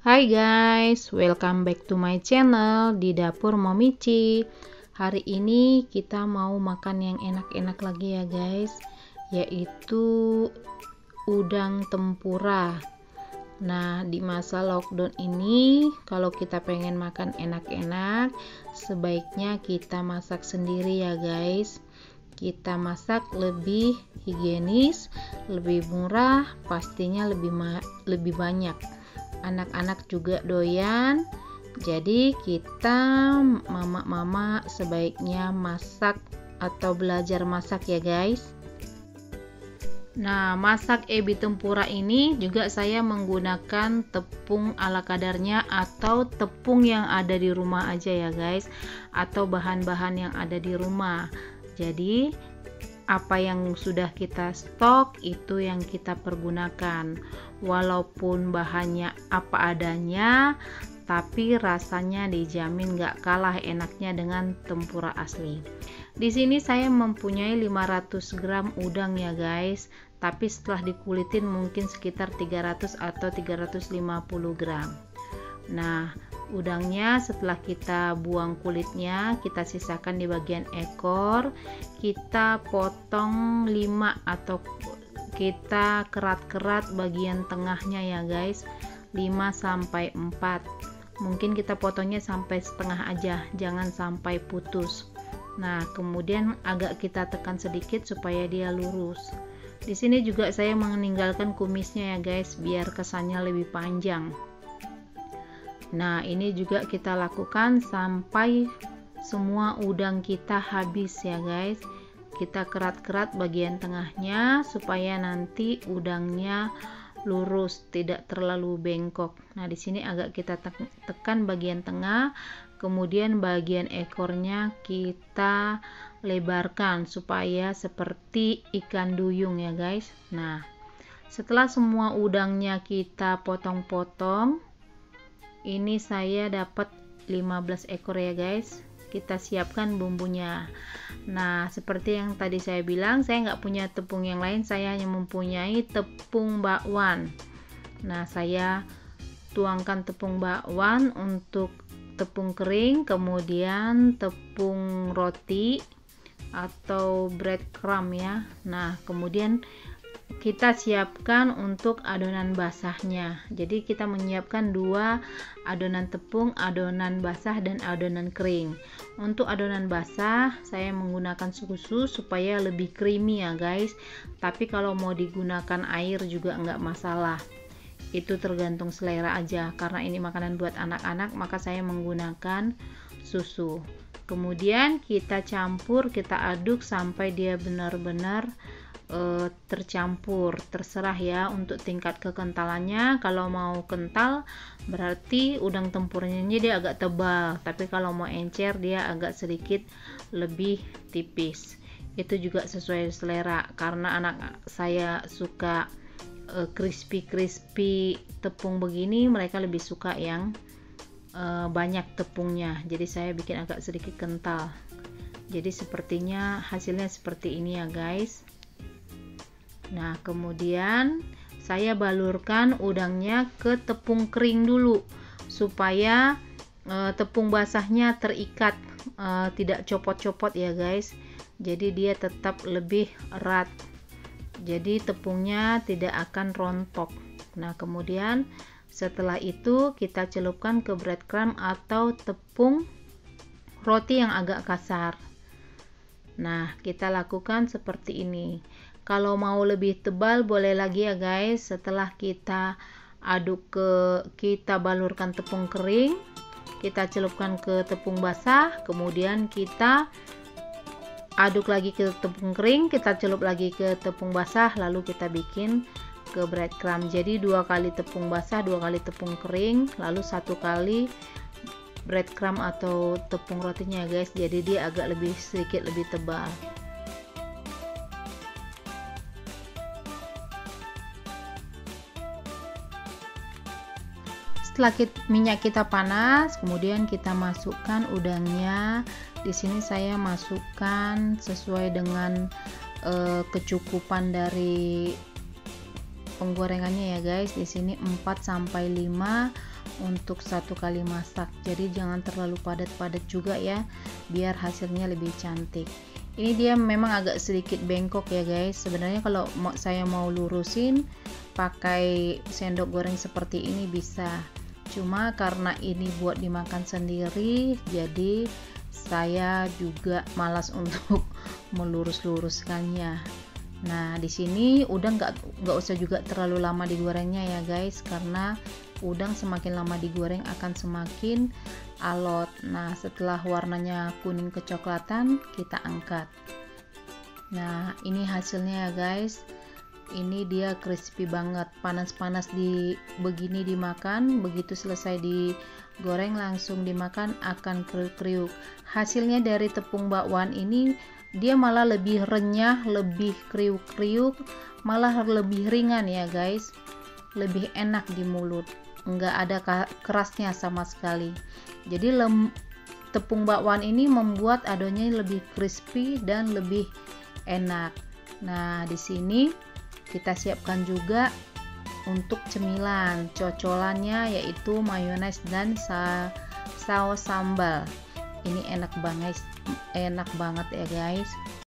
Hai guys, welcome back to my channel di dapur Momichi. Hari ini kita mau makan yang enak-enak lagi ya guys, yaitu udang tempura. Nah, di masa lockdown ini kalau kita pengen makan enak-enak, sebaiknya kita masak sendiri ya guys. Kita masak lebih higienis, lebih murah, pastinya lebih banyak. Anak-anak juga doyan. Jadi kita mama-mama sebaiknya masak atau belajar masak ya guys. Nah, masak ebi tempura ini juga saya menggunakan tepung ala kadarnya atau tepung yang ada di rumah aja ya guys, atau bahan-bahan yang ada di rumah. Jadi apa yang sudah kita stok itu yang kita pergunakan, walaupun bahannya apa adanya, tapi rasanya dijamin gak kalah enaknya dengan tempura asli. Di sini saya mempunyai 500 gram udang ya guys, tapi setelah dikulitin mungkin sekitar 300 atau 350 gram. Nah, udangnya setelah kita buang kulitnya, kita sisakan di bagian ekor, kita potong 5 atau kita kerat-kerat bagian tengahnya ya guys, 5-4. Mungkin kita potongnya sampai setengah aja, jangan sampai putus. Nah, kemudian agak kita tekan sedikit supaya dia lurus. Di sini juga saya meninggalkan kumisnya ya guys, biar kesannya lebih panjang. Nah, ini juga kita lakukan sampai semua udang kita habis ya guys. Kita kerat-kerat bagian tengahnya supaya nanti udangnya lurus, tidak terlalu bengkok. Nah, di sini agak kita tekan bagian tengah, kemudian bagian ekornya kita lebarkan supaya seperti ikan duyung ya guys. Nah, setelah semua udangnya kita potong-potong, ini saya dapat 15 ekor ya guys. Kita siapkan bumbunya. Nah, seperti yang tadi saya bilang, saya nggak punya tepung yang lain, saya hanya mempunyai tepung bakwan. Nah, saya tuangkan tepung bakwan untuk tepung kering, kemudian tepung roti atau breadcrumb ya. Nah, kemudian kita siapkan untuk adonan basahnya. Jadi kita menyiapkan 2 adonan tepung, adonan basah dan adonan kering. Untuk adonan basah saya menggunakan susu supaya lebih creamy ya guys, tapi kalau mau digunakan air juga enggak masalah, itu tergantung selera aja. Karena ini makanan buat anak-anak, maka saya menggunakan susu. Kemudian kita campur, kita aduk sampai dia benar-benar tercampur. Terserah ya untuk tingkat kekentalannya. Kalau mau kental berarti udang tempuranya dia agak tebal, tapi kalau mau encer dia agak sedikit lebih tipis. Itu juga sesuai selera, karena anak saya suka crispy tepung begini, mereka lebih suka yang banyak tepungnya. Jadi saya bikin agak sedikit kental. Jadi sepertinya hasilnya seperti ini ya guys. Nah, kemudian saya balurkan udangnya ke tepung kering dulu supaya tepung basahnya terikat, tidak copot-copot ya guys. Jadi dia tetap lebih erat. Jadi tepungnya tidak akan rontok. Nah, kemudian setelah itu kita celupkan ke breadcrumb atau tepung roti yang agak kasar. Nah, kita lakukan seperti ini. Kalau mau lebih tebal boleh lagi ya guys. Setelah kita kita balurkan tepung kering, kita celupkan ke tepung basah, kemudian kita aduk lagi ke tepung kering, kita celup lagi ke tepung basah, lalu kita bikin ke breadcrumb. Jadi 2 kali tepung basah, 2 kali tepung kering, lalu 1 kali breadcrumb atau tepung rotinya guys. Jadi dia agak sedikit lebih tebal. Setelah minyak kita panas, kemudian kita masukkan udangnya. Di sini saya masukkan sesuai dengan kecukupan dari penggorengannya ya guys. Di sini 4 sampai 5 untuk satu kali masak, jadi jangan terlalu padat-padat juga ya, biar hasilnya lebih cantik. Ini dia memang agak sedikit bengkok ya guys. Sebenarnya kalau saya mau lurusin pakai sendok goreng seperti ini bisa, cuma karena ini buat dimakan sendiri, jadi saya juga malas untuk melurus-luruskannya. Nah di sini udang nggak usah juga terlalu lama digorengnya ya guys, karena udang semakin lama digoreng akan semakin alot. Nah setelah warnanya kuning kecoklatan, kita angkat. Nah ini hasilnya ya guys. Ini dia crispy banget, panas-panas begini dimakan, begitu selesai digoreng langsung dimakan akan kriuk-kriuk. Hasilnya dari tepung bakwan ini dia malah lebih renyah, lebih kriuk-kriuk, malah lebih ringan ya guys, lebih enak di mulut, nggak ada kerasnya sama sekali. Jadi tepung bakwan ini membuat adonnya lebih crispy dan lebih enak. Nah di sini kita siapkan juga untuk cemilan, cocolannya yaitu mayones dan saus sambal. Ini enak banget ya guys.